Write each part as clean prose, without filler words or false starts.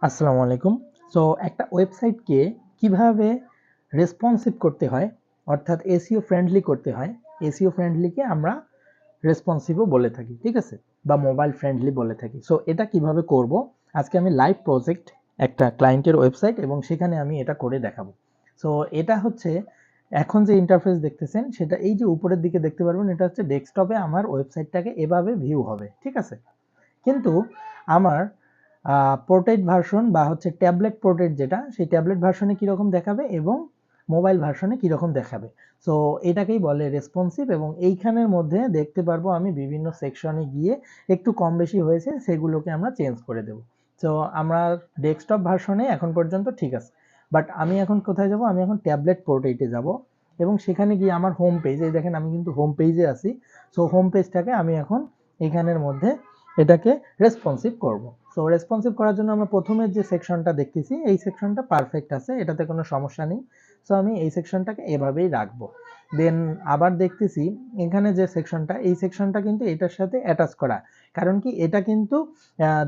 আসসালামু আলাইকুম। সো একটা ওয়েবসাইটকে কিভাবে রেসপন্সিভ করতে হয় অর্থাৎ এসইও ফ্রেন্ডলি করতে হয়, এসইও ফ্রেন্ডলিকে আমরা রেসপন্সিভও বলে থাকি, ঠিক আছে, বা মোবাইল ফ্রেন্ডলি বলে থাকি। সো এটা কিভাবে করব, আজকে আমি লাইভ প্রজেক্ট একটা ক্লায়েন্টের ওয়েবসাইট এবং সেখানে আমি এটা করে দেখাবো। সো এটা হচ্ছে এখন যে ইন্টারফেস দেখতেছেন সেটা এই যে উপরের দিকে দেখতে পারবেন, এটা হচ্ছে ডেস্কটপে আমার ওয়েবসাইটটাকে এভাবে ভিউ হবে, ঠিক আছে। কিন্তু আমার পোর্ট্রেট ভার্সন বা হচ্ছে ট্যাবলেট পোর্ট্রেট যেটা, সেই ট্যাবলেট ভার্সনে কীরকম দেখাবে এবং মোবাইল ভার্সনে কীরকম দেখাবে। সো এটাকেই বলে রেসপন্সিভ, এবং এইখানের মধ্যে দেখতে পারবো আমি বিভিন্ন সেকশনে গিয়ে একটু কম বেশি হয়েছে সেগুলোকে আমরা চেঞ্জ করে দেব। সো আমরা ডেস্কটপ ভার্সনে এখন পর্যন্ত ঠিক আছে, বাট আমি এখন কোথায় যাব, আমি এখন ট্যাবলেট পোর্ট্রেটে যাব এবং সেখানে গিয়ে আমার হোম পেজ, এই দেখেন আমি কিন্তু হোম পেজে আছি। সো হোম পেজটাকে আমি এখন এখানের মধ্যে এটাকে রেসপন্সিভ করব। সো রেসপন্সিভ করার জন্য আমরা প্রথমে যে সেকশনটা দেখতেছি এই সেকশনটা পারফেক্ট আছে, এটাতে কোনো সমস্যা নেই। সো আমি এই সেকশনটাকে এভাবেই রাখবো। দেন আবার দেখতেছি এখানে যে সেকশনটা, এই সেকশনটা কিন্তু এটার সাথে অ্যাটাচ করা। কারণ কি, এটা কিন্তু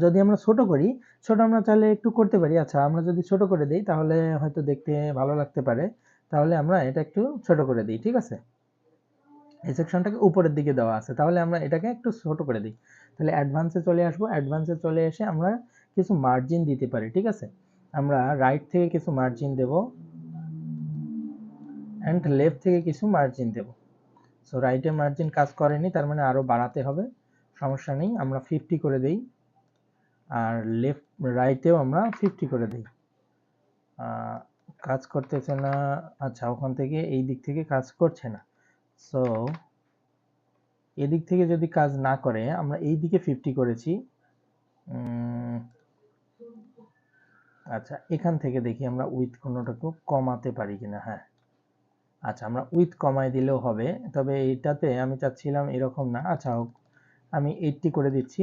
যদি আমরা ছোট করি, ছোট আমরা চাইলে একটু করতে পারি। আচ্ছা, আমরা যদি ছোট করে দিই তাহলে হয়তো দেখতে ভালো লাগতে পারে, তাহলে আমরা এটা একটু ছোট করে দিই, ঠিক আছে। এই সেকশনটাকে উপরের দিকে দেওয়া আছে, তাহলে আমরা এটাকে একটু ছোট করে দিই। তাহলে অ্যাডভান্সে চলে আসবো, অ্যাডভান্সে চলে এসে আমরা কিছু মার্জিন দিতে পারি, ঠিক আছে। আমরা রাইট থেকে কিছু মার্জিন দেব অ্যান্ড লেফট থেকে কিছু মার্জিন দেব। সো রাইটে মার্জিন কাজ করেনি, তার মানে আরও বাড়াতে হবে, সমস্যা নেই, আমরা 50 করে দেই। আর লেফট রাইটেও আমরা 50 করে দিই। কাজ করতেছে না, আচ্ছা ওখান থেকে এই দিক থেকে কাজ করছে না। সো এদিক থেকে যদি কাজ না করে, আমরা এই দিকে 50 করেছি। আচ্ছা, এখান থেকে দেখি আমরা উইথ কোনোটাকে কমাতে পারি কিনা। হ্যাঁ, আচ্ছা আমরা উইথ কমাই দিলেও হবে, তবে এটাতে আমি চাচ্ছিলাম এরকম না। আচ্ছা হোক, আমি 80 করে দিচ্ছি।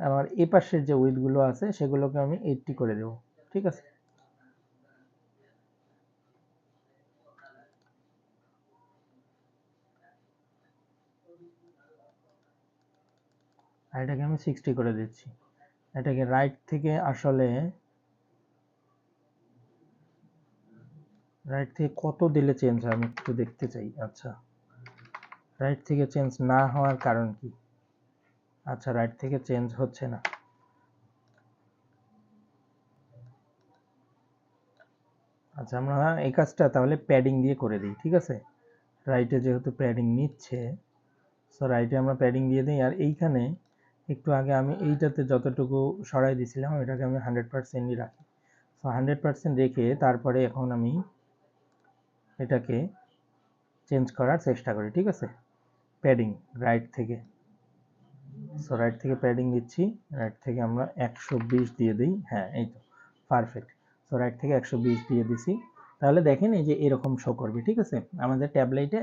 আমার এ পাশের যে উইথগুলো আছে সেগুলোকে আমি 80 করে দেব, ঠিক আছে। আর এটাকে আমি 60 করে দিচ্ছি। এটাকে রাইট থেকে আসলে রাইট থেকে কত দিলে চেঞ্জ হয় আমি একটু দেখতে চাই। আচ্ছা, রাইট থেকে চেঞ্জ না হওয়ার কারণ কি? আচ্ছা, রাইট থেকে চেঞ্জ হচ্ছে না। আচ্ছা, আমরা এই কাজটা তাহলে প্যাডিং দিয়ে করে দিই, ঠিক আছে। রাইটে যেহেতু প্যাডিং নিচ্ছে, সো রাইটে আমরা প্যাডিং দিয়ে দিই। আর এইখানে একটু আগে আমি এইটাতে যতটুকু সরাই দিয়েছিলাম এটাকে আমি 100%ই রাখি। সো 100% রেখে তারপরে এখন আমি এটাকে চেঞ্জ করার চেষ্টা করি, ঠিক আছে। প্যাডিং রাইট থেকে, সো রাইট থেকে প্যাডিং দিচ্ছি, রাইট থেকে আমরা 120 দিয়ে দিই। হ্যাঁ, এই তো পারফেক্ট। সো রাইট থেকে 120 দিয়ে দিছি। তাহলে দেখেন এই যে এরকম শো করবে, ঠিক আছে। আমাদের ট্যাবলেটে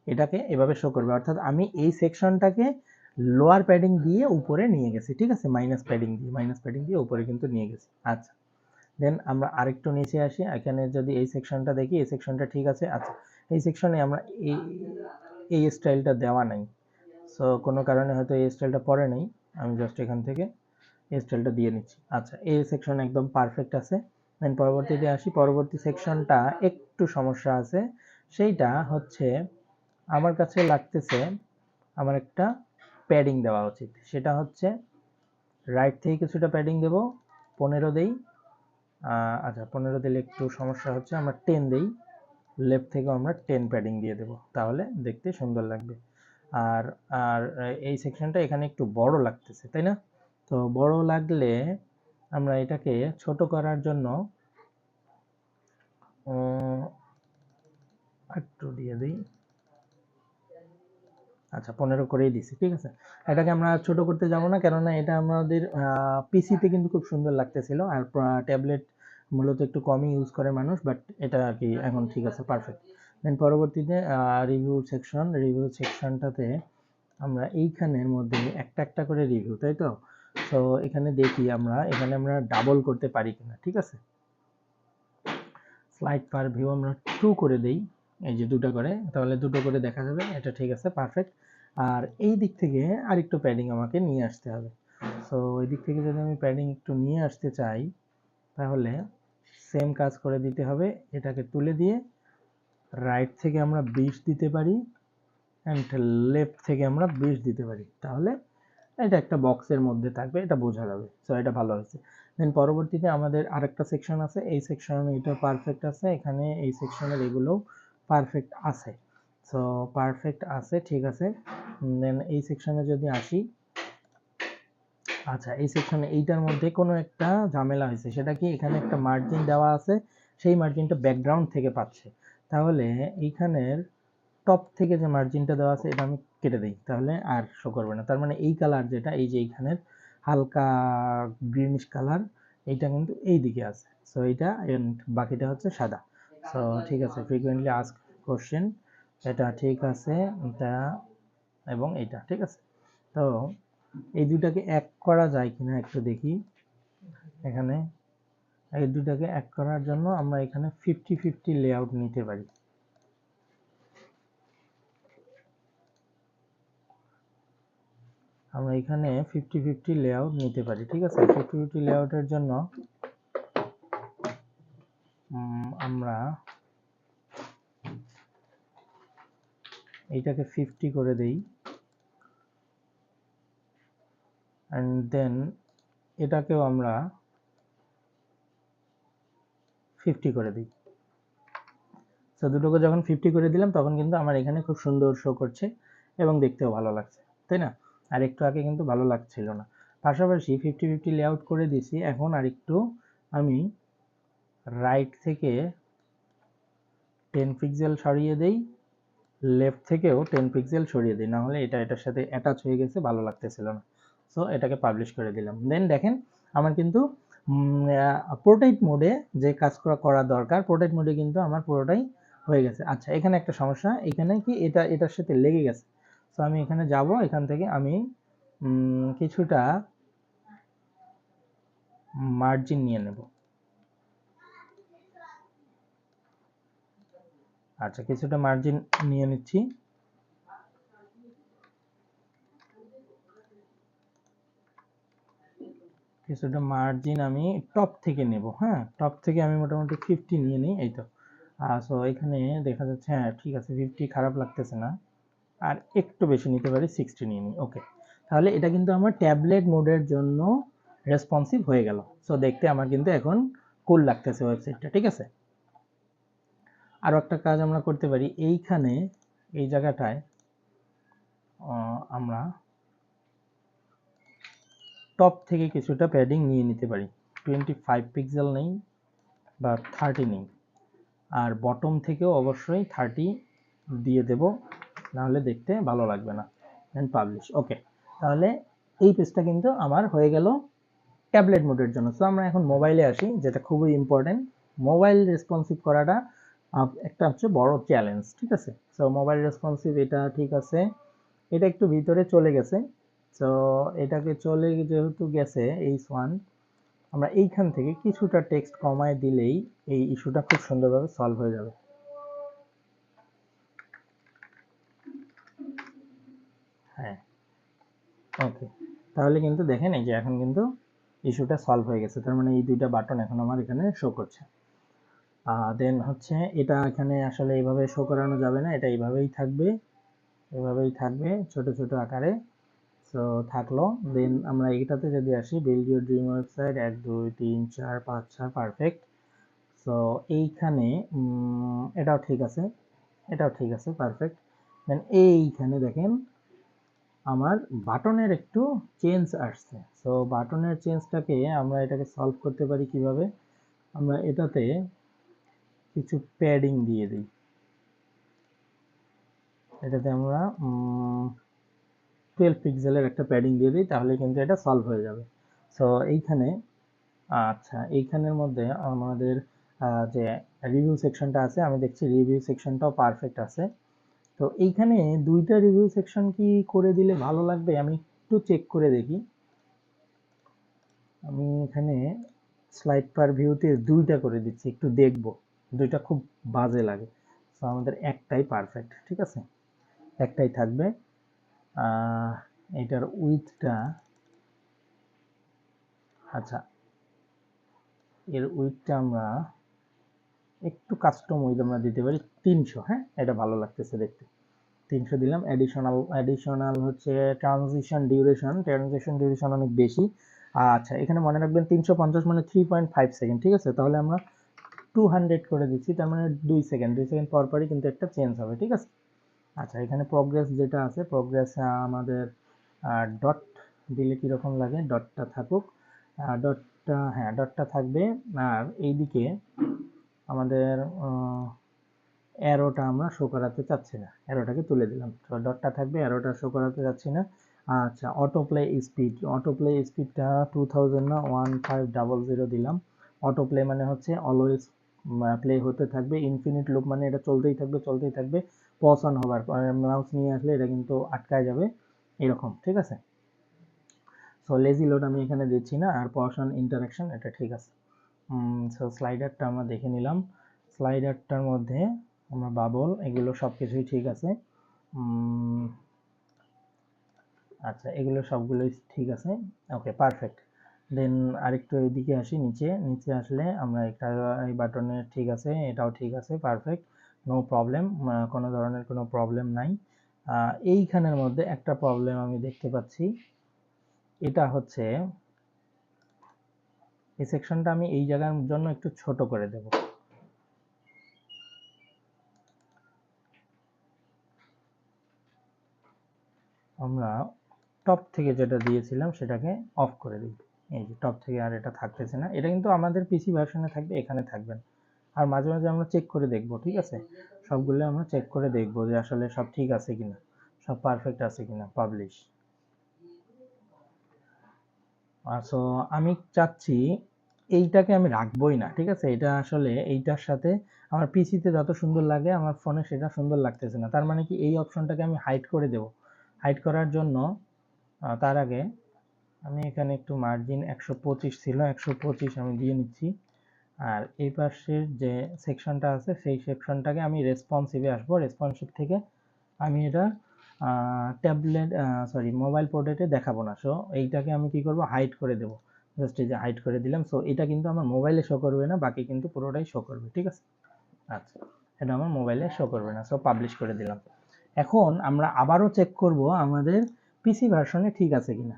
এটাকে এভাবে শো করবে, অর্থাৎ আমি এই সেকশনটাকে লোয়ার প্যাডিং দিয়ে উপরে নিয়ে গেছি, ঠিক আছে। মাইনাস প্যাডিং দিয়ে উপরে কিন্তু নিয়ে গেছি। আচ্ছা, দেন আমরা আরেকটু নিচে আসি। এখানে যদি এই সেকশনটা দেখি, এই সেকশনটা ঠিক আছে। আচ্ছা, এই সেকশনে আমরা এই স্টাইলটা দেওয়া নাই। সো কোনো কারণে হয়তো এই স্টাইলটা পরে নেই, আমি জাস্ট এখান থেকে এই স্টাইলটা দিয়ে নিচ্ছি। আচ্ছা, এই সেকশন একদম পারফেক্ট আছে। দেন পরবর্তীতে আসি, পরবর্তী সেকশনটা একটু সমস্যা আছে। সেইটা হচ্ছে আমার কাছে লাগতেছে আমার একটা প্যাডিং দেওয়া উচিত। সেটা হচ্ছে রাইট থেকে কিছুটা প্যাডিং দেব, 15 দেই। আচ্ছা, 15 দিলে একটু সমস্যা হচ্ছে, আমরা 10 দেই। লেফট থেকেও আমরা 10 প্যাডিং দিয়ে দেব, তাহলে দেখতে সুন্দর লাগবে। আর আর এই সেকশনটা এখানে একটু বড় লাগতেছে, তাই না? তো বড় লাগলে আমরা এটাকে ছোট করার জন্য একটু দিয়ে দিই। আচ্ছা, 15 করেই দিছি, ঠিক আছে। এটাকে আমরা ছোট করতে যাব না, কেননা এটা আমাদের পিসিতে কিন্তু খুব সুন্দর লাগতেছিল, আর ট্যাবলেট মূলত একটু কমই ইউজ করে মানুষ, বাট এটা আর কি এখন ঠিক আছে, পারফেক্ট। দেন পরবর্তীতে রিভিউ সেকশনটাতে আমরা এইখানের মধ্যে একটা একটা করে রিভিউ, তাই তো। তো এখানে দেখি এখানে আমরা ডাবল করতে পারি কিনা, ঠিক আছে। স্লাইড পার ভিউ আমরা 2 করে দেই, এই যে 2টা করে, তাহলে 2টো করে দেখা যাবে, এটা ঠিক আছে, পারফেক্ট। আর এই দিক থেকে আরেকটু প্যাডিং আমাকে নিয়ে আসতে হবে। সো এই দিক থেকে যদি আমি প্যাডিং একটু নিয়ে আসতে চাই, তাহলে সেম কাজ করে দিতে হবে, এটাকে তুলে দিয়ে রাইট থেকে আমরা 20 দিতে পারি অ্যান্ড লেফট থেকে আমরা 20 দিতে পারি, তাহলে এটা একটা বক্সের মধ্যে থাকবে, এটা বোঝা যাবে। সো এটা ভালো হয়েছে। দেন পরবর্তীতে আমাদের আরেকটা সেকশন আছে, এই সেকশনে এটা পারফেক্ট আছে, এখানে এই সেকশনের এগুলো পারফেক্ট আছে। সো পারফেক্ট আছে, ঠিক আছে। দেন এই সেকশনে যদি আসি, আচ্ছা এই সেকশনে এইটার মধ্যে কোনো একটা ঝামেলা হয়েছে, সেটা কি এখানে একটা মার্জিন দেওয়া আছে, সেই মার্জিনটা ব্যাকগ্রাউন্ড থেকে পাচ্ছে, তাহলে এইখানের টপ থেকে যে মার্জিনটা দেওয়া আছে এটা আমি কেটে দিই, তাহলে আর শো করবে না। তার মানে এই কালার যেটা, এই যে এইখানের হালকা গ্রিনিশ কালার, এইটা কিন্তু এই দিকে আছে। সো এইটা এন্ড বাকিটা হচ্ছে সাদা। সো ঠিক আছে, ফ্রিকোয়েন্টলি আস্ক কোশ্চেন, এটা ঠিক আছে, এটা এবং এইটা ঠিক আছে। তো এই দুটাকে এক করা যায় কিনা একটু দেখি। এখানে এই দুটাকে এক করার জন্য আমরা এখানে 50-50 লেআউট নিতে পারি। আমরা এখানে 50-50 লেআউট নিতে পারি, ঠিক আছে। 50-50 লেআউটের জন্য আমরা এইটাকে 50 করে দেই অ্যান্ড দেন এটাকেও আমরা 50 করে দিই। সো দুটোকে যখন 50 করে দিলাম তখন কিন্তু আমার এখানে খুব সুন্দর শো করছে এবং দেখতেও ভালো লাগছে, তাই না? আর একটু আগে কিন্তু ভালো লাগছিল না। পাশাপাশি 50-50 লেআউট করে দিছি, এখন আরেকটু আমি রাইট থেকে 10 পিক্সেল সরিয়ে দেই, লেফট থেকেও 10 পিক্সেল সরিয়ে দিই, না হলে এটা এটার সাথে অ্যাটাচ হয়ে গেছে, ভালো লাগতেছিল না। সো এটাকে পাবলিশ করে দিলাম। দেন দেখেন আমার কিন্তু পোর্ট্রেট মোডে যে কাজ করা দরকার, পোর্ট্রেট মোডে কিন্তু আমার পুরোটাই হয়ে গেছে। আচ্ছা এখানে একটা সমস্যা, এখানে কি এটা এটার সাথে লেগে গেছে। সো আমি এখানে যাব, এখান থেকে আমি কিছুটা মার্জিন নিয়ে নেব। আচ্ছা কিছুটা মার্জিন নিয়ে নিচ্ছি। কিছুটা মার্জিন আমি টপ থেকে নেব, হ্যাঁ টপ থেকে আমি মোটামুটি 50 নিয়ে নিই, এই তো। সো এখানে দেখা যাচ্ছে, হ্যাঁ ঠিক আছে 50 খারাপ লাগতেছে না, আর একটু বেশি নিতে পারি, 60 নিয়ে নিই, ওকে। তাহলে এটা কিন্তু আমার ট্যাবলেট মোডের জন্য রেসপন্সিভ হয়ে গেল। সো দেখতে আমার কিন্তু এখন কুল লাগতেছে ওয়েবসাইটটা, ঠিক আছে। আরও একটা কাজ আমরা করতে পারি, এইখানে এই জায়গাটায় আমরা টপ থেকে কিছুটা প্যাডিং নিয়ে নিতে পারি, 25 পিক্সেল নেই বা 30 নেই, আর বটম থেকেও অবশ্যই 30 দিয়ে দেব, নাহলে দেখতে ভালো লাগবে না। দেন পাবলিশ, ওকে। তাহলে এই পেজটা কিন্তু আমার হয়ে গেল ট্যাবলেট মোডের জন্য। সো আমরা এখন মোবাইলে আসি, যেটা খুবই ইম্পর্টেন্ট। মোবাইল রেসপন্সিভ করাটা একটা হচ্ছে বড় চ্যালেঞ্জ, ঠিক আছে। সো মোবাইল রেসপন্সিভ এটা ঠিক আছে, এটা একটু ভিতরে চলে গেছে। সো এটাকে চলে যেহেতু গেছে H1, আমরা এইখান থেকে কিছুটা টেক্সট কমায় দিলেই এই ইস্যুটা খুব সুন্দরভাবে সলভ হয়ে যাবে। হ্যাঁ ওকে, তাহলে কিন্তু দেখেন এই যে এখন কিন্তু ইস্যুটা সলভ হয়ে গেছে, তার মানে এই দুইটা বাটন এখন আমার এখানে শো করছে। দেন হচ্ছে এটা এখানে আসলে এইভাবে শো করানো যাবে না, এটা এইভাবেই থাকবে, এভাবেই থাকবে ছোট ছোট আকারে। সো থাকলো। দেন আমরা এইটাতে যদি আসি, build your dream website 1 2 3 4 5 6 perfect. So এইখানে এটাও ঠিক আছে, এটাও ঠিক আছে, পারফেক্ট। দেন এইখানে দেখেন আমার বাটনের একটু চেঞ্জ আসছে। সো বাটনের চেঞ্জটাকে আমরা এটাকে সলভ করতে পারি কিভাবে, আমরা এটাতে কিছু প্যাডিং দিয়ে দিই, এটাতে আমরা 12 পিক্সেলের একটা প্যাডিং দিয়ে দিই, তাহলে কিন্তু এটা সলভ হয়ে যাবে। সো এইখানে, আচ্ছা এইখানের মধ্যে আমাদের যে রিভিউ সেকশনটা আছে, আমি দেখছি রিভিউ সেকশনটাও পারফেক্ট আছে। তো এইখানে দুইটা রিভিউ সেকশন কি করে দিলে ভালো লাগবে, আমি একটু চেক করে দেখি। আমি এখানে স্লাইড পার ভিউতে দুইটা করে দিচ্ছি, একটু দেখব, দুইটা খুব বাজে লাগে। তো আমাদের একটাই পারফেক্ট, ঠিক আছে, একটাই থাকবে। এটার উইথটা, আচ্ছা এর উইডথটা আমরা একটু কাস্টম উইড আমরা দিতে পারি 300। হ্যাঁ, এটা ভালো লাগতেছে দেখতে। 300 দিলাম। অ্যাডিশনাল হচ্ছে ট্রানজিশন ডিউরেশন অনেক বেশি। আচ্ছা, এখানে মনে রাখবেন 350 মানে 3.5 সেকেন্ড। ঠিক আছে, তাহলে আমরা 200 করে দিচ্ছি, তার মানে 2 সেকেন্ড পর পরই কিন্তু একটা চেঞ্জ হবে। ঠিক আছে। আচ্ছা, এখানে প্রোগ্রেস যেটা আছে, প্রোগ্রেস আমাদের ডট দিলে কীরকম লাগে, ডটটা থাকুক, ডটটা, হ্যাঁ ডটটা থাকবে। আর এইদিকে আমাদের অ্যারোটা আমরা শো করাতে চাচ্ছি না, অ্যারোটাকে তুলে দিলাম। তো ডটটা থাকবে, অ্যারোটা শো করাতে চাচ্ছি না। আচ্ছা, অটো প্লে স্পিডটা 2000 না 1500 দিলাম। অটো প্লে মানে হচ্ছে অলওয়েজ প্লে হতে থাকবে। ইনফিনিট লুপ মানে এটা চলতেই থাকবে। পজ অন হবার মাউস নিয়ে আসলে এটা কিন্তু আটকায় যাবে এরকম। ঠিক আছে। সো লেজি লোড আমি এখানে দিচ্ছি না। আর পজ অন ইন্টারাকশন এটা ঠিক আছে। সো স্লাইডারটা আমরা দেখে নিলাম। স্লাইডারটার মধ্যে আমরা বাবল এগুলো সব কিছুই ঠিক আছে। আচ্ছা, এগুলো সবগুলোই ঠিক আছে। ওকে, পারফেক্ট। দেন আরেকটু এদিকে আসি, নিচে আসলে আমরা একটা এই বাটনের ঠিক আছে, এটাও ঠিক আছে, পারফেক্ট, নো প্রবলেম, কোনো ধরনের কোনো প্রবলেম নাই। এইখানের মধ্যে একটা প্রবলেম আমি দেখতে পাচ্ছি, এটা হচ্ছে এই সেকশনটা আমি এই জায়গার জন্য একটু ছোট করে দেব। আমরা টপ থেকে যেটা দিয়েছিলাম সেটাকে অফ করে দিই। এই যে টপ থেকে আর এটা থাকতেছে না। এটা কিন্তু আমাদের পিসি ভার্সনে থাকবে, এখানে থাকবেন। আর মাঝে মাঝে আমরা চেক করে দেখব। ঠিক আছে, সবগুলো আমরা চেক করে দেখব যে আসলে সব ঠিক আছে কিনা, সব পারফেক্ট আছে কিনা। পাবলিশ। সো আমি চাচ্ছি এইটাকে আমি রাখবই না। ঠিক আছে, এটা আসলে এইটার সাথে আমার পিসিতে যত সুন্দর লাগে আমার ফোনে সেটা সুন্দর লাগতেছে না। তার মানে কি এই অপশনটাকে আমি হাইড করে দেব। হাইড করার জন্য তার আগে আমি এখানে একটু মার্জিন 125 ছিল, 125 আমি দিয়ে নিচ্ছি। আর এই পাশের যে সেকশনটা আছে সেই সেকশনটাকে আমি রেসপন্সিভে আসবো। রেসপন্সিভ থেকে আমি এটা মোবাইল পোর্ট্রেটে দেখাবো না। সো এইটাকে আমি কি করব, হাইড করে দেবো। জাস্ট এই যে হাইড করে দিলাম। সো এটা কিন্তু আমার মোবাইলে শো করবে না, বাকি কিন্তু পুরোটাই শো করবে। ঠিক আছে। আচ্ছা, এটা আমার মোবাইলে শো করবে না। সো পাবলিশ করে দিলাম। এখন আমরা আবারও চেক করব আমাদের পিসি ভার্সনে ঠিক আছে কিনা।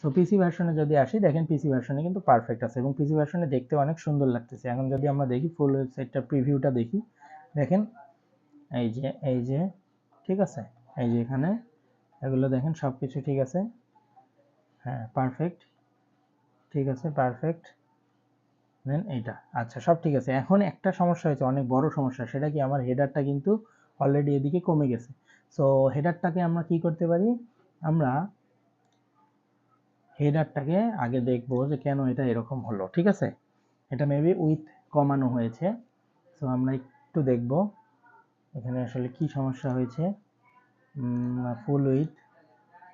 সো পিসি ভার্সনে যদি আসি, দেখেন পিসি ভার্সনে কিন্তু পারফেক্ট আছে এবং পিসি ভার্সনে দেখতে অনেক সুন্দর লাগতেছে। এখন যদি আমরা দেখি ফুল ওয়েবসাইটটা প্রিভিউটা দেখি, দেখেন এই যে ঠিক আছে, এই যে এখানে এগুলো দেখেন সব কিছু ঠিক আছে। হ্যাঁ, পারফেক্ট, ঠিক আছে, পারফেক্ট। দেন এইটা, আচ্ছা সব ঠিক আছে। এখন একটা সমস্যা হয়েছে, অনেক বড় সমস্যা। সেটা কি, আমার হেডারটা কিন্তু অলরেডি এদিকে কমে গেছে। সো হেডারটাকে আমরা কি করতে পারি, আমরা হেডারটাকে আগে দেখবো যে কেন এটা এরকম হলো। ঠিক আছে, এটা মেবি উইথ কমানো হয়েছে। সো আমরা একটু দেখব এখানে আসলে কি সমস্যা হয়েছে।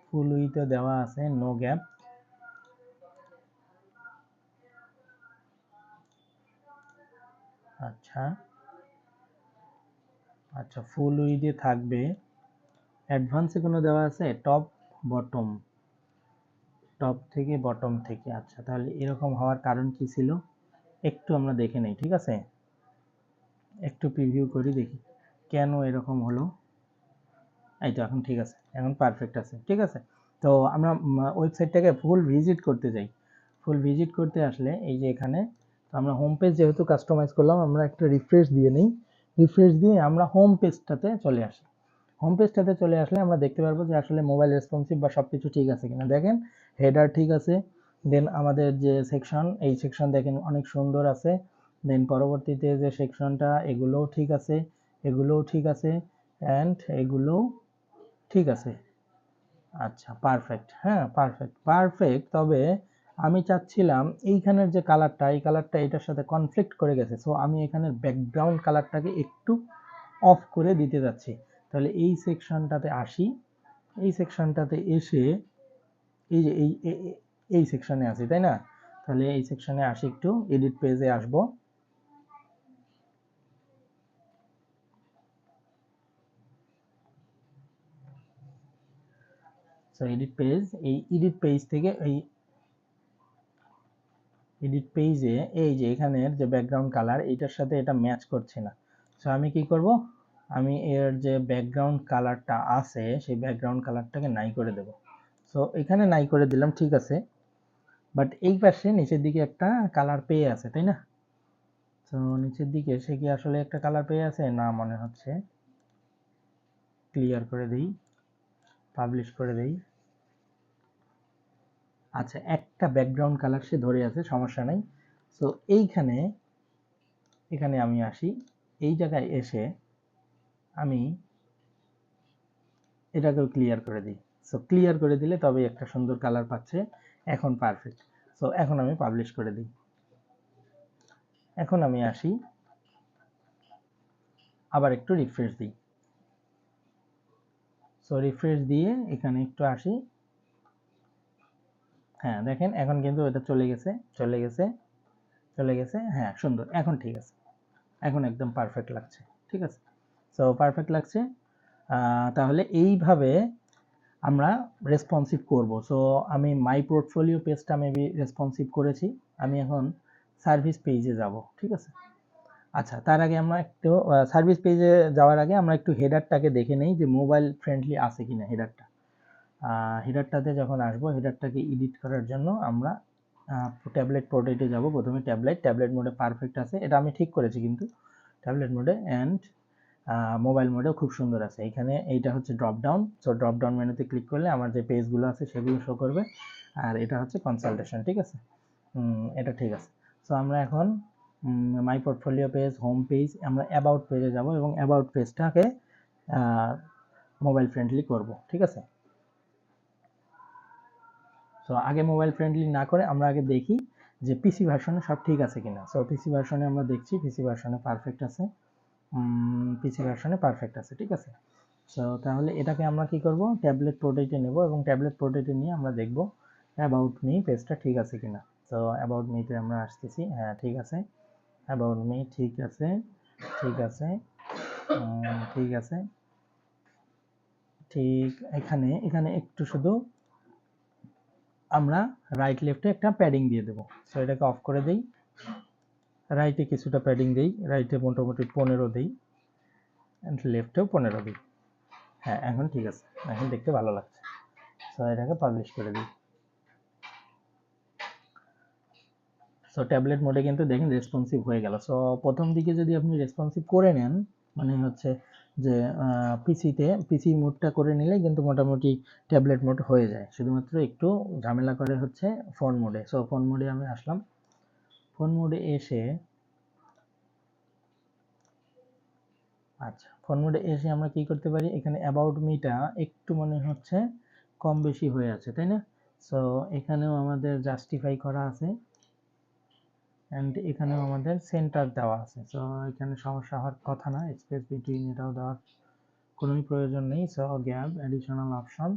ফুল উইথে দেওয়া আছে নো গ্যাপ। আচ্ছা আচ্ছা, ফুল উইথে থাকবে। অ্যাডভান্সে কোনো দেওয়া আছে টপ বটম, টপ থেকে বটম থেকে। আচ্ছা, তাহলে এরকম হওয়ার কারণ কি ছিল একটু আমরা দেখে নেই। ঠিক আছে, একটু প্রিভিউ করি, দেখি কেন এরকম হলো। এই তো এখন ঠিক আছে, এখন পারফেক্ট আছে। ঠিক আছে, তো আমরা ওয়েবসাইটটাকে ফুল ভিজিট করতে যাই। ফুল ভিজিট করতে আসলে এই যে এখানে আমরা হোম পেজ যেহেতু কাস্টমাইজ করলাম, আমরা একটা রিফ্রেশ দিয়ে নিই। রিফ্রেশ দিয়ে আমরা হোম পেজটাতে চলে আসি। হোম পেজটাতে চলে আসলে আমরা দেখতে পারবো যে আসলে মোবাইল রেসপন্সিভ বা সব কিছু ঠিক আছে কিনা। দেখেন হেডার ঠিক আছে, দেন আমাদের যে সেকশন, এই সেকশন দেখেন অনেক সুন্দর আছে। দেন পরবর্তীতে যে সেকশনটা, এগুলোও ঠিক আছে, এগুলোও ঠিক আছে, অ্যান্ড এগুলোও ঠিক আছে। আচ্ছা, পারফেক্ট। হ্যাঁ, পারফেক্ট। তবে আমি চাচ্ছিলাম এইখানের যে কালারটা, এই কালারটা এটার সাথে কনফ্লিক্ট করে গেছে। সো আমি এখানের ব্যাকগ্রাউন্ড কালারটাকে একটু অফ করে দিতে যাচ্ছি। তাহলে এই সেকশনটাতে আসি, এই সেকশনটাতে এসে এই যে এই সেকশনে আছি, তাই না? তাহলে এই সেকশনে আসি, একটু এডিট পেজে আসবো। সো এডিট পেজ, এই এডিট পেজ থেকে এই এডিট পেজে এই যে এখানের যে ব্যাকগ্রাউন্ড কালার এইটার সাথে এটা ম্যাচ করছে না। সো আমি কি করব, আমি এর যে ব্যাকগ্রাউন্ড কালারটা আছে সেই ব্যাকগ্রাউন্ড কালারটাকে নাই করে দেব। সো এখানে নাই করে দিলাম, ঠিক আছে, বাট এই পাশে নিচের দিকে একটা কালার পেয়ে আছে, তাই না? তো নিচের দিকে সে কি আসলে একটা কালার পেয়ে আছে? না মনে হচ্ছে। ক্লিয়ার করে দেই, পাবলিশ করে দেই। আচ্ছা, একটা ব্যাকগ্রাউন্ড কালার সে ধরে আছে, সমস্যা নাই। সো এখানে আমি আসি, এই জায়গায় এসে আমি এটাকেও ক্লিয়ার করে দিই। সো ক্লিয়ার করে দিলে তবে একটা সুন্দর কালার পাচ্ছে, এখন পারফেক্ট। সো এখন আমি পাবলিশ করে দিই। এখন আমি আসি, আবার একটু রিফ্রেশ দিই। সো রিফ্রেশ দিয়ে এখানে একটু আসি, হ্যাঁ দেখেন এখন কিন্তু এটা চলে গেছে, চলে গেছে, চলে গেছে, হ্যাঁ সুন্দর, এখন ঠিক আছে, এখন একদম পারফেক্ট লাগছে, ঠিক আছে। সো পারফেক্ট লাগছে। তাহলে এইভাবে আমরা রেসপন্সিভ করব। সো আমি মাই পোর্টফোলিও পেজটা মেবি রেসপন্সিভ করেছি, আমি এখন সার্ভিস পেজে যাব, ঠিক আছে। আচ্ছা, তার আগে আমরা একটু সার্ভিস পেজে যাওয়ার আগে আমরা একটু হেডারটাকে দেখে নেই যে মোবাইল ফ্রেন্ডলি আছে কিনা হেডারটা। হেডারটাতে যখন আসবো, হেডারটাকে এডিট করার জন্য আমরা ট্যাবলেট পোর্ট্রেটে যাব। প্রথমে ট্যাবলেট মোডে পারফেক্ট আছে, এটা আমি ঠিক করেছি কিন্তু ট্যাবলেট মোডে, অ্যান্ড মোবাইল মোডেও খুব সুন্দর আছে। এখানে এইটা হচ্ছে drop down, so drop down মেনুতে ক্লিক করলে আমার যে পেজগুলো আছে সেগুলো শো করবে, আর এটা হচ্ছে কনসালটেশন, ঠিক আছে। এটা ঠিক আছে। সো আমরা এখন মাই পোর্টফোলিও পেজ, হোম পেজ, আমরা অ্যাবাউট পেজে যাব এবং অ্যাবাউট পেজটাকে মোবাইল ফ্রেন্ডলি করব, ঠিক আছে। সো আগে মোবাইল ফ্রেন্ডলি না করে আমরা আগে দেখি যে পিসি ভার্সনে সব ঠিক আছে কিনা। সো পিসি ভার্সনে আমরা দেখছি, পিসি ভার্সনে পারফেক্ট আছে, পিসি ভার্সনে পারফেক্ট আছে, ঠিক আছে। সো তাহলে এটাকে আমরা কি করব, ট্যাবলেট পোর্ট্রেটে নেব এবং ট্যাবলেট পোর্ট্রেটে নিয়ে আমরা দেখব অ্যাবাউট মি পেজটা ঠিক আছে কিনা। সো অ্যাবাউট মিতে আমরা আসতেছি, হ্যাঁ ঠিক আছে, অ্যাবাউট মি ঠিক আছে, ঠিক আছে, ঠিক আছে, ঠিক। এখানে এখানে একটু শুধু আমরা রাইট লেফটে একটা প্যাডিং দিয়ে দেবো। সো এটাকে অফ করে দেই, রাইটে কিছুটা প্যাডিং দেই, রাইটে মোটামুটি 15 দেই, অ্যান্ড লেফটেও 15 দিই। হ্যাঁ এখন ঠিক আছে, এখন দেখতে ভালো লাগছে। সো এটাকে পাবলিশ করে দিই। সো ট্যাবলেট মোডে কিন্তু দেখেন রেসপন্সিভ হয়ে গেল। সো প্রথম দিকে যদি আপনি রেসপন্সিভ করে নেন, মানে হচ্ছে যে পিসি মোডটা করে নিলে কিন্তু মোটামুটি ট্যাবলেট মোড হয়ে যায়, শুধুমাত্র একটু ঝামেলা করে হচ্ছে ফোন মোডে। সো ফোন মোডে আমি আসলাম, ফোন মোডে এসে, আচ্ছা ফোন মোডে এসে আমরা কি করতে পারি, এখানে অ্যাবাউট মিটা একটু মনে হচ্ছে কম বেশি হয়ে আছে, তাই না? সো এখানেও আমাদের জাস্টিফাই করা আছে, অ্যান্ড এখানেও আমাদের সেন্টার দেওয়া আছে। সো এখানে সমস্যা হওয়ার কথা না, স্পেস বিটুইন এটাও দেওয়ার কোনোই প্রয়োজন নেই। সো গ্যাপ অ্যাডিশনাল অপশন,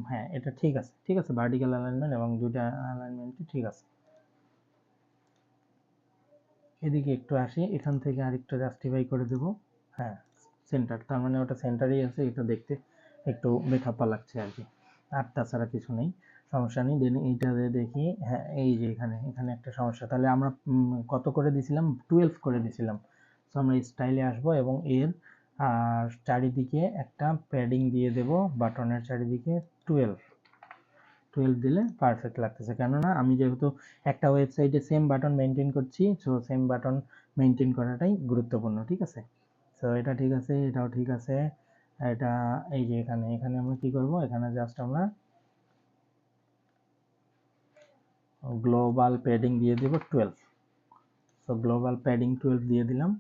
হ্যাঁ এটা ঠিক আছে, ঠিক আছে, ভার্টিক্যাল অ্যালাইনমেন্ট এবং দুইটা অ্যালাইনমেন্টই ঠিক আছে। এদিকে একটু আসি, এখান থেকে আরেকটু জাস্টিফাই করে দেব, হ্যাঁ সেন্টার, তার মানে ওটা সেন্টারেই আছে, এটা দেখতে একটু বেখাপ্পা লাগছে আর কি, আর তাছাড়া কিছু নেই, সমস্যা নেই। দেন এইটাতে দেখি, হ্যাঁ এই যে এখানে এখানে একটা সমস্যা, তাহলে আমরা কত করে দিছিলাম, 12 করে দিছিলাম। সো আমরা স্টাইলে আসবো এবং এর চারিদিকে একটা প্যাডিং দিয়ে দেব, বাটনের চারিদিকে 12 দিলে পারফেক্ট লাগতেছে, কেননা আমি যেহেতু একটা ওয়েবসাইটে সেম বাটন মেনটেন করছি, সো সেম বাটন মেনটেন করাটাই গুরুত্বপূর্ণ, ঠিক আছে। সো এটা ঠিক আছে, এটাও ঠিক আছে, এটা এই যে এখানে এখানে আমরা কি করব, এখানে জাস্ট আমরা গ্লোবাল প্যাডিং দিয়ে দেব 12। সো গ্লোবাল প্যাডিং 12 দিয়ে দিলাম,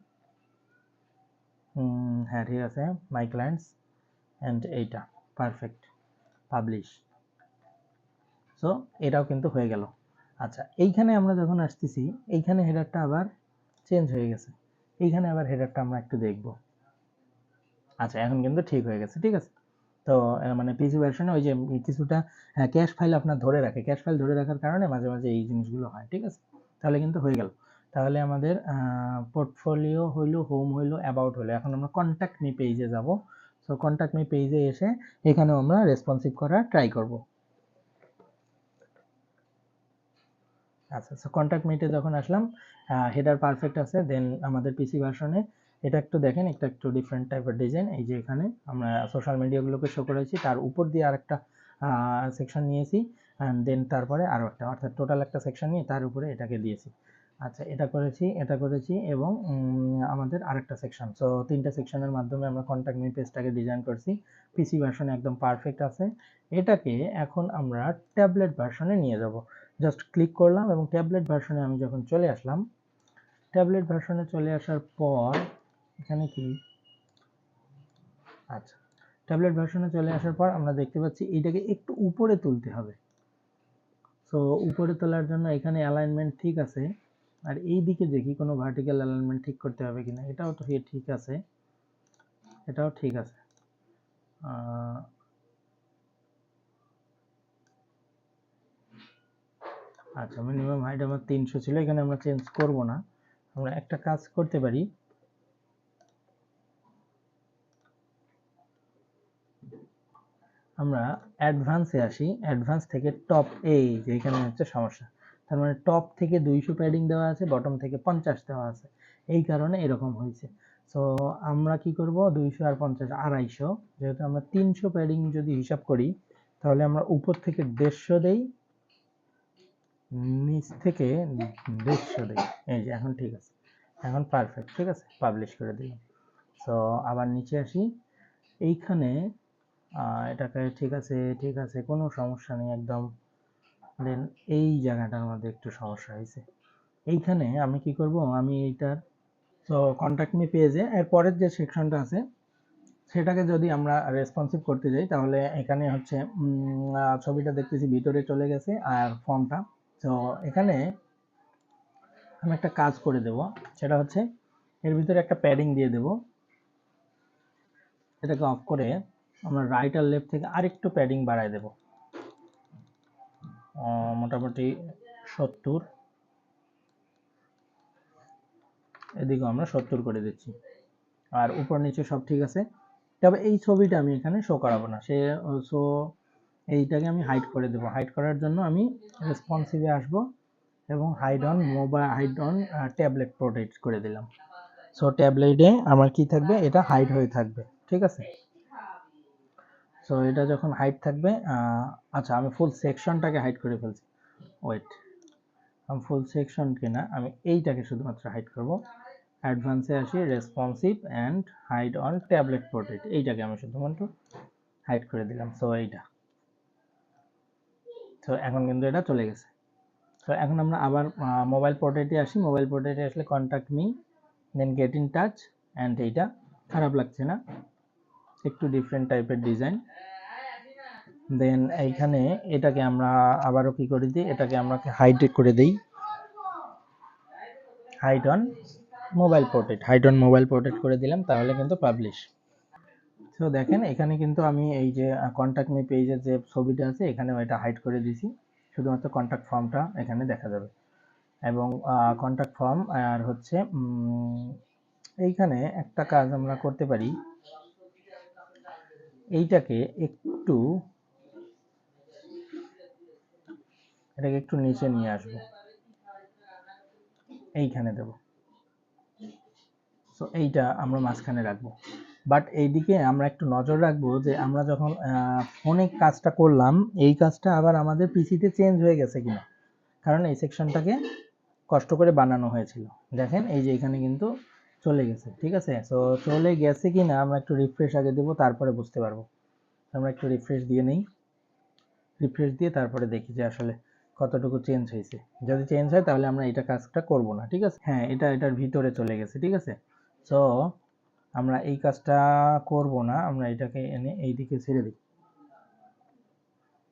হ্যাঁ ঠিক আছে, মাই ক্লায়েন্টস, অ্যান্ড এইটা পারফেক্ট, পাবলিশ। সো এটাও কিন্তু হয়ে গেল। আচ্ছা এইখানে আমরা যখন আসতেছি, এইখানে হেডারটা আবার চেঞ্জ হয়ে গেছে, এইখানে আবার হেডারটা আমরা একটু দেখব। আচ্ছা এখন কিন্তু ঠিক হয়ে গেছে, ঠিক আছে। তো মানে পিসি ভার্সনে ওই যে কিছুটা ক্যাশ ফাইল আপনার ধরে রাখে, ক্যাশ ফাইল ধরে রাখার কারণে মাঝে মাঝে এই জিনিসগুলো হয়, ঠিক আছে। তাহলে কিন্তু হয়ে গেল। তাহলে আমাদের পোর্টফোলিও হইলো, হোম হইলো, অ্যাবাউট হইলো, এখন আমরা কন্ট্যাক্ট মি পেজে যাব। সো কন্ট্যাক্ট মি পেজে এসে এখানেও আমরা রেসপন্সিভ করার ট্রাই করব। আচ্ছা, সো কন্ট্যাক্ট মিটে যখন আসলাম, হেডার পারফেক্ট আছে। দেন আমাদের পিসি ভার্সনে এটা একটু দেখেন, এটা একটু ডিফারেন্ট টাইপের ডিজাইন। এই যে এখানে আমরা সোশ্যাল মিডিয়াগুলোকে শো করেছি, তার উপর দিয়ে আরেকটা সেকশন নিয়েছি, অ্যান্ড দেন তারপরে আরও একটা, অর্থাৎ টোটাল একটা সেকশন নিয়ে তার উপরে এটাকে দিয়েছি। আচ্ছা, এটা করেছি এবং আমাদের আরেকটা সেকশন। সো 3টা সেকশনের মাধ্যমে আমরা কন্ট্যাক্ট মি পেজটাকে ডিজাইন করছি। পিসি ভার্সনে একদম পারফেক্ট আছে। এটাকে এখন আমরা ট্যাবলেট ভার্সনে নিয়ে যাব। জাস্ট ক্লিক করলাম এবং ট্যাবলেট ভার্সনে আমি যখন চলে আসলাম, ট্যাবলেট ভার্সনে চলে আসার পর এখানে কি, আচ্ছা, ট্যাবলেট ভার্সনে চলে আসার পর আমরা দেখতে পাচ্ছি এইটাকে একটু উপরে তুলতে হবে। সো উপরে তোলার জন্য এখানে অ্যালাইনমেন্ট ঠিক আছে, আর এই দিকে দেখি কোনো ভার্টিক্যাল অ্যালাইনমেন্ট ঠিক করতে হবে কিনা। এটাও তো ঠিক আছে, এটাও ঠিক আছে। আচ্ছা, মিনিমাম হাইট আমার 300 ছিল, এখানে আমরা চেঞ্জ করব না। আমরা একটা কাজ করতে পারি, আমরা অ্যাডভান্সে আসি, অ্যাডভান্স থেকে টপ, এই যে এখানে হচ্ছে সমস্যা। তার মানে টপ থেকে 200 প্যাডিং দেওয়া আছে, বটম থেকে 50 দেওয়া আছে, এই কারণে এরকম হয়েছে। সো আমরা কি করব, 200 আর 50 250, যেহেতু আমরা 300 প্যাডিং যদি হিসাব করি, তাহলে আমরা উপর থেকে 150 দেই, নিচ থেকে 150 দেই। এই যে এখন ঠিক আছে, এখন পারফেক্ট, ঠিক আছে, পাবলিশ করে দিলাম। সো আবার নিচে আসি, এইখানে এটাকে ঠিক আছে, ঠিক আছে, কোনো সমস্যা নেই একদম। দেন এই জায়গাটার মধ্যে একটু সমস্যা হয়েছে। এইখানে আমি কি করব, আমি এইটার, তো কন্ট্যাক্ট মি পেজে এর পরের যে সেকশনটা আছে সেটাকে যদি আমরা রেসপন্সিভ করতে যাই, তাহলে এখানে হচ্ছে ছবিটা দেখতেছি ভিতরে চলে গেছে আর ফর্মটা। তো এখানে আমি একটা কাজ করে দেব, সেটা হচ্ছে এর ভিতরে একটা প্যাডিং দিয়ে দেব। এটাকে অফ করে আমরা রাইট আর লেফট থেকে আরেকটু প্যাডিং বাড়ায় দেব, মোটামুটি 70, এদিকে আমরা 70 করে দিচ্ছি, আর উপর নিচে সব ঠিক আছে। তবে এই ছবিটা আমি এখানে শো করাবো না, সো এইটাকে আমি হাইড করে দেবো। হাইড করার জন্য আমি রেসপন্সিভে আসব এবং hide on mobile, hide on tablet protect করে দিলাম। সো ট্যাবলেটে আমার কি থাকবে, এটা হাইড হয়ে থাকবে, ঠিক আছে। সো এটা যখন হাইড থাকবে, আচ্ছা, আমি ফুল সেকশনটাকে হাইড করে ফেলছি, ওয়েট, আমি ফুল সেকশনকে না, আমি এইটাকে শুধুমাত্র হাইড করব। অ্যাডভান্সে আসি, responsive and hide on tablet portrait, এইটাকে আমি শুধুমাত্র হাইড করে দিলাম। সো এইটা, তো এখন কিন্তু এটা চলে গেছে। তো এখন আমরা আবার মোবাইল পোর্ট্রেটে আসি, মোবাইল পোর্ট্রেটে আসলে contact me, then get in touch, and এইটা খারাপ লাগছে না, একটু ডিফারেন্ট টাইপের ডিজাইন। দেন এইখানে এটাকে আমরা আবারও কি করে দিই, এটাকে আমরা হাইড করে দিই, hide on mobile portrait, hide on mobile portrait করে দিলাম, তাহলে কিন্তু পাবলিশ। তো দেখেন এখানে কিন্তু আমি এই যে কন্ট্যাক্ট মি পেজের যে ছবিটা আছে এখানে এটা হাইড করে দিয়েছি, শুধুমাত্র কন্ট্যাক্ট ফর্মটা এখানে দেখা যাবে। এবং কন্ট্যাক্ট ফর্ম আর হচ্ছে এইখানে একটা কাজ আমরা করতে পারি, এইটাকে একটু, এটাকে একটু নিচে নিয়ে আসবো, এইখানে দেব। সো এইটা আমরা মাঝখানে রাখবো। বাট এইদিকে আমরা একটু নজর রাখবো যে আমরা যখন ফোনে কাজটা করলাম, এই কাজটা আবার আমাদের পিসিতে চেঞ্জ হয়ে গেছে কিনা, কারণ এই সেকশনটাকে কষ্ট করে বানানো হয়েছিল। দেখেন এই যে এখানে কিন্তু চলে গেছে, ঠিক আছে। সো চলে গেছে কিনা আমরা একটু রিফ্রেশ আগে দেবো, তারপরে বুঝতে পারবো। আমরা একটু রিফ্রেশ দিয়ে নেই, রিফ্রেশ দিয়ে তারপরে দেখি যে আসলে কতটুকু চেঞ্জ হয়েছে। যদি চেঞ্জ হয় তাহলে আমরা এটা কাজটা করব না, ঠিক আছে। হ্যাঁ, এটার ভিতরে চলে গেছে, ঠিক আছে। সো আমরা এই কাজটা করব না, আমরা এটাকে এনে এই দিকে ছেড়ে দিই।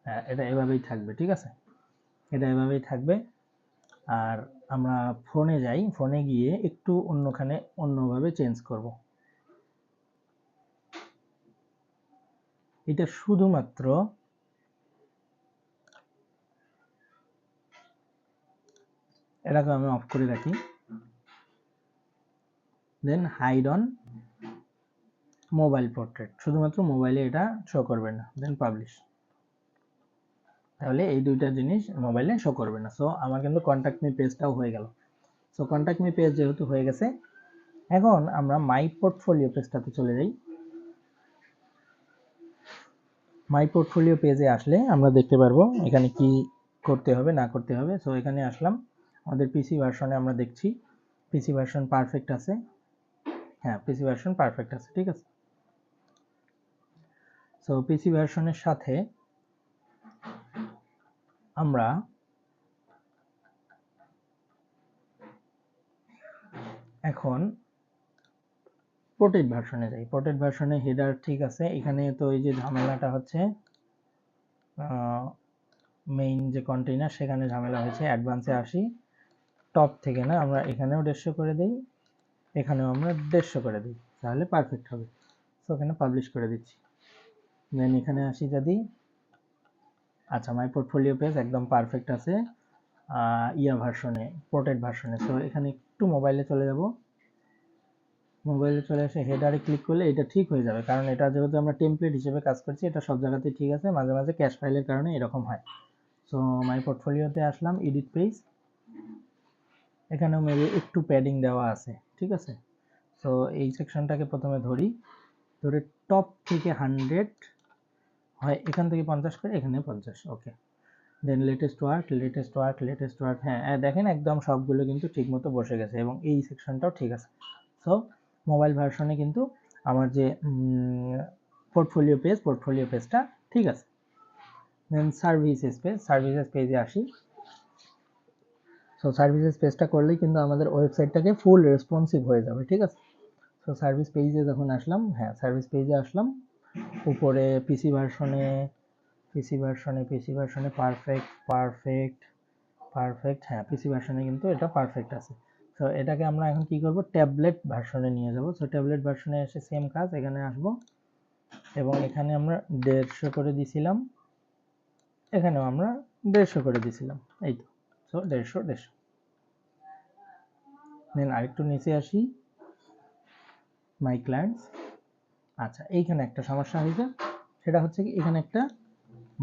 হ্যাঁ, এটা এভাবেই থাকবে, ঠিক আছে, এটা এভাবেই থাকবে। আর আমরা ফোনে যাই, ফোনে গিয়ে একটু অন্যখানে অন্যভাবে চেঞ্জ করব। এটা শুধুমাত্র এটাকে আমি অফ করে রাখি, দেন হাইড অন মোবাইল পোর্ট্রেট, শুধুমাত্র মোবাইলে এটা শো করবে না, দেন পাবলিশ। তাহলে এই দুইটা জিনিস মোবাইলে শো করবে না। সো আমার কিন্তু কন্ট্যাক্ট মি পেজটাও হয়ে গেল। সো কন্ট্যাক্ট মি পেজ যেহেতু হয়ে গেছে, এখন আমরা মাই পোর্টফোলিও পেজটাতে চলে যাই। মাই পোর্টফোলিও পেজে আসলে আমরা দেখতে পারবো এখানে কি করতে হবে না করতে হবে। সো এখানে আসলাম, আমাদের পিসি ভার্সনে আমরা দেখছি পিসি ভার্সন পারফেক্ট আছে। হ্যাঁ, পিসি ভার্সন পারফেক্ট আছে, ঠিক আছে। সো পিসি ভার্সনের সাথে আমরা এখন পোর্টেড ভার্সনে যাই। পোর্টেড ভার্সনে হেডার ঠিক আছে। এখানে তো এই যে ঝামেলাটা হচ্ছে মেইন যে কন্টেইনার সেখানে ঝামেলা হয়েছে। অ্যাডভান্সে আসি, টপ থেকে না আমরা এখানেও 150 করে দিই, এখানেও আমরা 150 করে দিই, তাহলে পারফেক্ট হবে। সো এখানে পাবলিশ করে দিচ্ছি। দেন এখানে আসি যদি, আচ্ছা মাই পোর্টফোলিও পেজ একদম পারফেক্ট আছে ইয়া ভার্সনে, পোর্টেড ভার্সনে। সো এখানে একটু মোবাইলে চলে যাব, মোবাইলে চলে এসে হেডারে ক্লিক করলে এটা ঠিক হয়ে যাবে, কারণ এটা যেহেতু আমরা টেমপ্লেট হিসেবে কাজ করছি, এটা সব জায়গাতেই ঠিক আছে। মাঝে মাঝে ক্যাশ ফাইলের কারণে এরকম হয়। সো মাই পোর্টফোলিওতে আসলাম, এডিট পেজ, এখানেও মেবি একটু প্যাডিং দেওয়া আছে, ঠিক আছে। সো এই সেকশনটাকে প্রথমে ধরি, ধরে টপ থেকে 100 হয়, এখান থেকে 50 করে, এখানে 50, ওকে। দেন latest work, latest work, latest work, হ্যাঁ দেখেন একদম সবগুলো কিন্তু ঠিকমতো বসে গেছে এবং এই সেকশনটাও ঠিক আছে। সো মোবাইল ভার্সনে কিন্তু আমার যে পোর্টফোলিও পেজটা ঠিক আছে। দেন সার্ভিসেস পেজ, সার্ভিসেস পেজে আসি। সো সার্ভিসেস পেজটা করলেই কিন্তু আমাদের ওয়েবসাইটটাকে ফুল রেসপন্সিভ হয়ে যাবে, ঠিক আছে। সো সার্ভিস পেজে যখন আসলাম, হ্যাঁ সার্ভিস পেজে আসলাম, উপরে পিসি ভার্সনে পারফেক্ট, হ্যাঁ পিসি ভার্সনে কিন্তু এটা পারফেক্ট আছে। সো এটাকে আমরা এখন কি করব, ট্যাবলেট ভার্সনে নিয়ে যাব। সো ট্যাবলেট ভার্সনে এসে সেম কাজ, এখানে আসব এবং এখানে আমরা 150 করে দিছিলাম, এখানেও আমরা 150 করে দিছিলাম, এই তো। সো 150। দেন আরেকটু নিচে আসি, মাই ক্লায়েন্টস। আচ্ছা এইখানে একটা সমস্যা হয়েছে, সেটা হচ্ছে কি এখানে একটা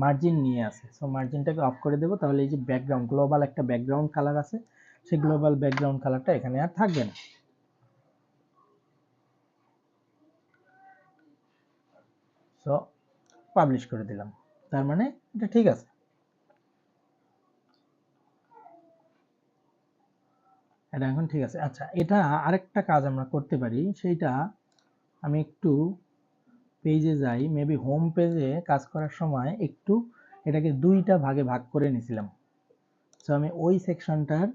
মার্জিন নিয়ে আছে। সো মার্জিনটাকে অফ করে দেবো, তাহলে এই যে ব্যাকগ্রাউন্ড গ্লোবাল একটা ব্যাকগ্রাউন্ড কালার আছে, সেই গ্লোবাল ব্যাকগ্রাউন্ড কালারটা এখানে আর থাকবে না। সো পাবলিশ করে দিলাম, তার মানে এটা ঠিক আছে। এটা এখন ঠিক আছে। আচ্ছা এটা আরেকটা কাজ আমরা করতে পারি, সেইটা আমি একটু পেজে যাই, মেবি হোম পেজে কাজ করার সময় একটু এটাকে দুইটা ভাগে ভাগ করে নিয়েছিলাম। সো আমি ওই সেকশনটার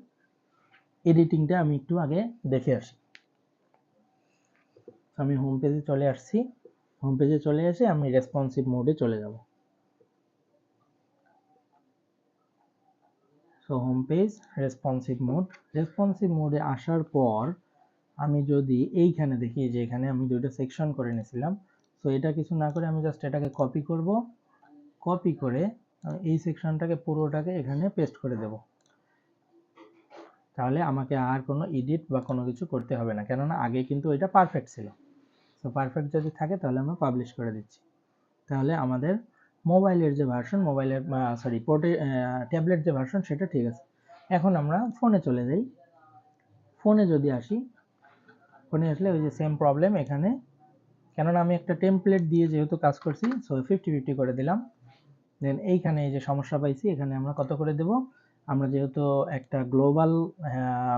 এডিটিংটা আমি একটু আগে দেখে আসি। আমি হোম পেজে চলে আসছি, হোম পেজে চলে এসে আমি রেসপন্সিভ মোডে চলে যাব। সো হোম পেজ, রেসপন্সিভ মোডে আসার পর আমি যদি এইখানে দেখি যে এখানে আমি দুইটা সেকশন করে নিয়েছিলাম, সো এটা কিছু না করে আমি জাস্ট এটাকে কপি করব, কপি করে এই সেকশনটাকে পুরোটাকে এখানে পেস্ট করে দেব। তাহলে আমাকে আর কোনো এডিট বা কোনো কিছু করতে হবে না, কেননা আগে কিন্তু এটা পারফেক্ট ছিল। সো পারফেক্ট যদি থাকে তাহলে আমরা পাবলিশ করে দিচ্ছি। তাহলে আমাদের মোবাইলের যে ভার্সন, মোবাইলের সরি পোর্টে ট্যাবলেট যে ভার্সন সেটা ঠিক আছে। এখন আমরা ফোনে চলে যাই। ফোনে যদি আসি, ফোনে আসলে ওই যে সেম প্রবলেম এখানে, কেননা আমি একটা টেমপ্লেট দিয়ে যেহেতু কাজ করছি, সো 50-50 করে দিলাম। দেন এইখানে এই যে সমস্যা পাইছি, এখানে আমরা কত করে দেব, আমরা যেহেতু একটা গ্লোবাল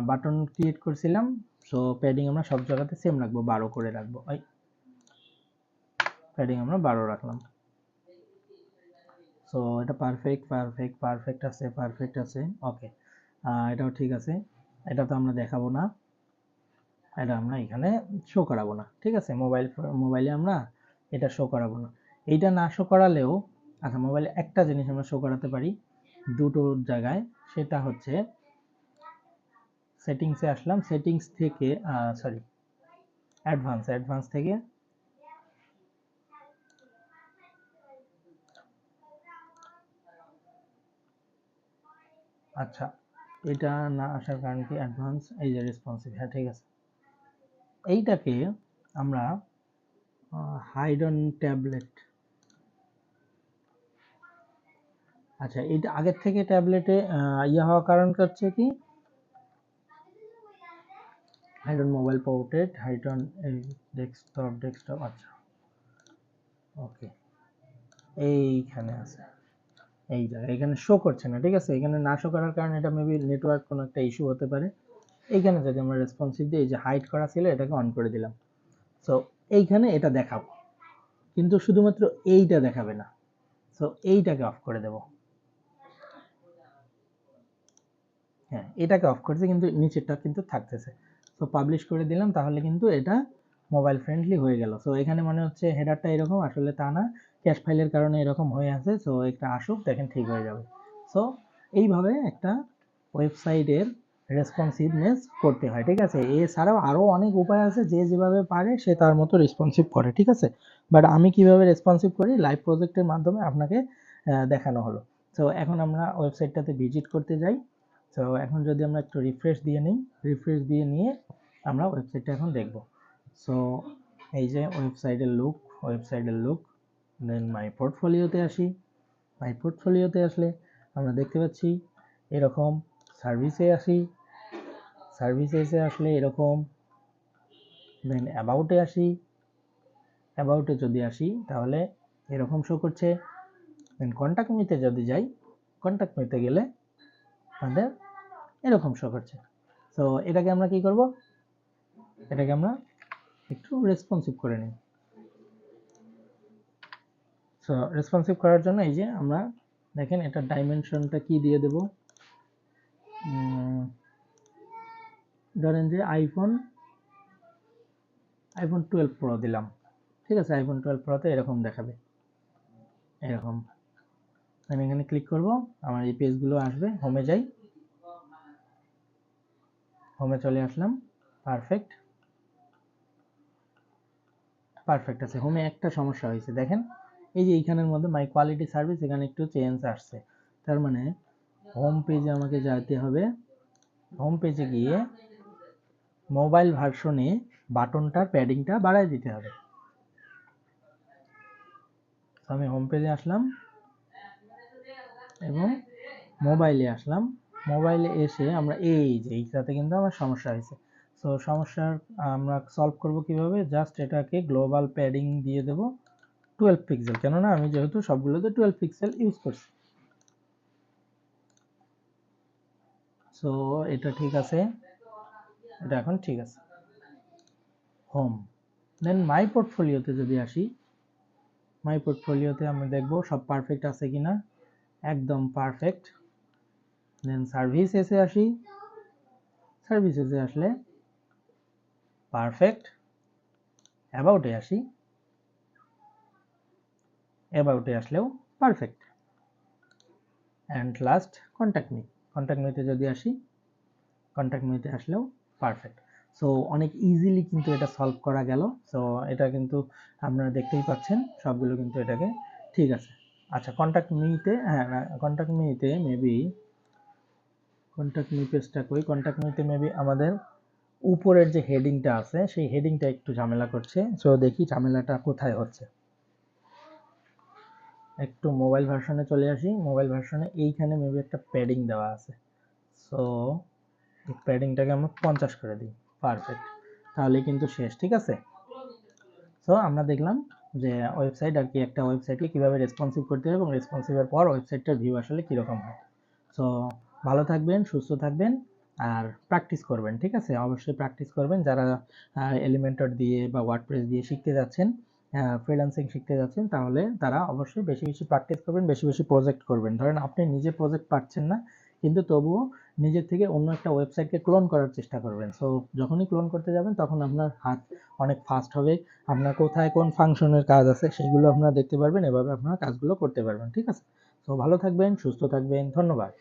বাটন ক্রিয়েট করছিলাম, সো প্যাডিং আমরা সব জায়গাতে সেম রাখবো, 12 করে রাখবো। ওই প্যাডিং আমরা 12 রাখলাম। সো এটা পারফেক্ট আছে, ওকে। এটাও ঠিক আছে, এটা তো আমরা দেখাবো না, এটা আমরা এখানে শো করাবো না, ঠিক আছে। মোবাইলে আমরা এটা শো করাবো না। এইটা না শো করালেও, আচ্ছা মোবাইলে একটা জিনিস আমরা শো করাতে পারি দুটো জায়গায়, সেটা হচ্ছে সেটিংসে আসলাম, সেটিংস থেকে সরি অ্যাডভান্স থেকে আচ্ছা এটা না আসার কারণ কি, অ্যাডভান্স এই যে রেসপন্সিভ, হ্যাঁ ঠিক আছে। এইটাকে আমরা হাইড অন ট্যাবলেট, আচ্ছা, এটা আগের থেকে ট্যাবলেটে ইয়ে হওয়ার কারণ হচ্ছে কি, hide on mobile portrait, hide on desktop. আচ্ছা, ওকে, এইখানে আছে, এই জায়গায় এখানে শো করছে না, ঠিক আছে। এখানে না শো করার কারণে এটা মেবি নেটওয়ার্ক কোনো একটা ইস্যু হতে পারে। এইখানে যদি আমরা রেসপন্সিভ দিই, এই যে হাইড করা ছিল এটাকে অন করে দিলাম, সো এইখানে এটা দেখাবো, কিন্তু শুধুমাত্র এইটা দেখাবে না, সো এইটাকে অফ করে দেব। হ্যাঁ, এটাকে অফ করছে কিন্তু নিচেরটা কিন্তু থাকতেছে। সো পাবলিশ করে দিলাম, তাহলে কিন্তু এটা মোবাইল ফ্রেন্ডলি হয়ে গেল। সো এখানে মনে হচ্ছে হেডারটা এরকম, আসলে তা না, ক্যাশ ফাইলের কারণে এরকম হয়ে আছে। সো একটা আসুক, দেখেন ঠিক হয়ে যাবে। সো এইভাবে একটা ওয়েবসাইটের রেসপন্সিভনেস করতে হয়, ঠিক আছে। এছাড়াও আরও অনেক উপায় আছে, যে যেভাবে পারে সে তার মতো রেসপন্সিভ করে, ঠিক আছে। বাট আমি কিভাবে রেসপন্সিভ করি লাইভ প্রজেক্টের মাধ্যমে আপনাকে দেখানো হলো। সো এখন আমরা ওয়েবসাইটটাতে ভিজিট করতে যাই। সো এখন যদি আমরা একটু রিফ্রেশ দিয়ে নিই, রিফ্রেশ দিয়ে নিয়ে আমরা ওয়েবসাইটটা এখন দেখব। সো এই যে ওয়েবসাইটের লুক, দেন মাই পোর্টফোলিওতে আসি। মাই পোর্টফোলিওতে আসলে আমরা দেখতে পাচ্ছি এরকম, সার্ভিসে আসি, সার্ভিসেসে আসলে এরকম, দেন অ্যাবাউটে আসি, অ্যাবাউটে যদি আসি তাহলে এরকম শো করছে। দেন কন্ট্যাক্ট মিতে যদি যাই, কন্ট্যাক্ট মিতে গেলে আমাদের এরকম শো করছে। সো এটাকে আমরা কি করব, এটাকে আমরা একটু রেসপন্সিভ করে নিই। সো রেসপন্সিভ করার জন্য এই যে আমরা দেখেন এটা ডাইমেনশনটা কি দিয়ে দেব, ধরেন যে আইফোন 12 প্রো দিলাম, ঠিক আছে। আইফোন 12 প্রোতে এরকম দেখাবে, এরকম। আমি এখানে ক্লিক করব, আমার এই পেজগুলো আসবে, হোমে যাই, হোমে চলে আসলাম, পারফেক্ট, পারফেক্ট আছে। হোমে একটা সমস্যা হয়েছে, দেখেন এই যে এইখানের মধ্যে মাই কোয়ালিটি সার্ভিস, এখানে একটু চেঞ্জ আসছে। তার মানে হোম পেজে আমাকে যেতে হবে, হোম পেজে গিয়ে মোবাইল ভার্সনে বাটনটার প্যাডিংটা বাড়ায় দিতে হবে। আমি হোম পেজে আসলাম এবং মোবাইলে আসলাম, মোবাইলে এসে আমরা এই যে এইটাতে কিন্তু আমার সমস্যা হয়েছে। সো সমস্যার আমরা সলভ করব কিভাবে, জাস্ট এটাকে গ্লোবাল প্যাডিং দিয়ে দেব 12 পিক্সেল, কেননা আমি যেহেতু সবগুলোতে 12 পিক্সেল ইউজ করছি। সো এটা ঠিক আছে, এটা এখন ঠিক আছে। হোম, দেন মাই পোর্টফোলিওতে যদি আসি, মাই পোর্টফোলিওতে আমরা দেখব সব পারফেক্ট আছে কিনা, একদম পারফেক্ট। দেন সার্ভিসেসে আসি, সার্ভিসেসে আসলে পারফেক্ট। অ্যাবাউটে আসি, অ্যাবাউটে আসলেও perfect. And last contact me, contact মিতে যদি আসি, কন্ট্যাক্ট মিতে আসলেও পারফেক্ট। সো অনেক ইজিলি কিন্তু এটা সলভ করা গেল। সো এটা কিন্তু আপনারা দেখতেই পাচ্ছেন সবগুলো কিন্তু এটাকে ঠিক আছে। আচ্ছা, কন্ট্যাক্ট মিতে, হ্যাঁ কন্ট্যাক্ট মিতে মেবি, কন্ট্যাক্ট মি পেজটা কই, কন্ট্যাক্ট মিতে মেবি আমাদের উপরের যে হেডিংটা আছে সেই হেডিংটা একটু ঝামেলা করছে। সো দেখি ঝামেলাটা কোথায় হচ্ছে। একটু মোবাইল ভার্সনে চলে আসি, মোবাইল ভার্সনে এইখানে মেবি একটা প্যাডিং দেওয়া আছে। সো এই প্যাডিংটাকে আমরা 50 করে দিই, পারফেক্ট, তাহলে কিন্তু শেষ, ঠিক আছে। সো আমরা দেখলাম যে ওয়েবসাইট আর কি, একটা ওয়েবসাইটকে কীভাবে রেসপন্সিভ করতে হবে এবং রেসপন্সিভের পর ওয়েবসাইটটার ভিউ আসলে কীরকম হয়। সো ভালো থাকবেন, সুস্থ থাকবেন, আর প্র্যাকটিস করবেন, ঠিক আছে। অবশ্যই প্র্যাকটিস করবেন, যারা এলিমেন্টর দিয়ে বা ওয়ার্ডপ্রেস দিয়ে শিখতে যাচ্ছেন, ফ্রিল্যান্সিং শিখতে যাচ্ছেন, তাহলে তারা অবশ্যই বেশি বেশি প্র্যাকটিস করবেন, বেশি বেশি প্রজেক্ট করবেন। ধরেন আপনি নিজে প্রজেক্ট পাচ্ছেন না, কিন্তু তবুও নিজের থেকে অন্য একটা ওয়েবসাইটকে ক্লোন করার চেষ্টা করবেন। সো যখনই ক্লোন করতে যাবেন তখন আপনার হাত অনেক ফাস্ট হবে, আপনার কোথায় কোন ফাংশনের কাজ আছে সেগুলো আপনারা দেখতে পারবেন, এভাবে আপনারা কাজগুলো করতে পারবেন, ঠিক আছে। তো ভালো থাকবেন, সুস্থ থাকবেন, ধন্যবাদ।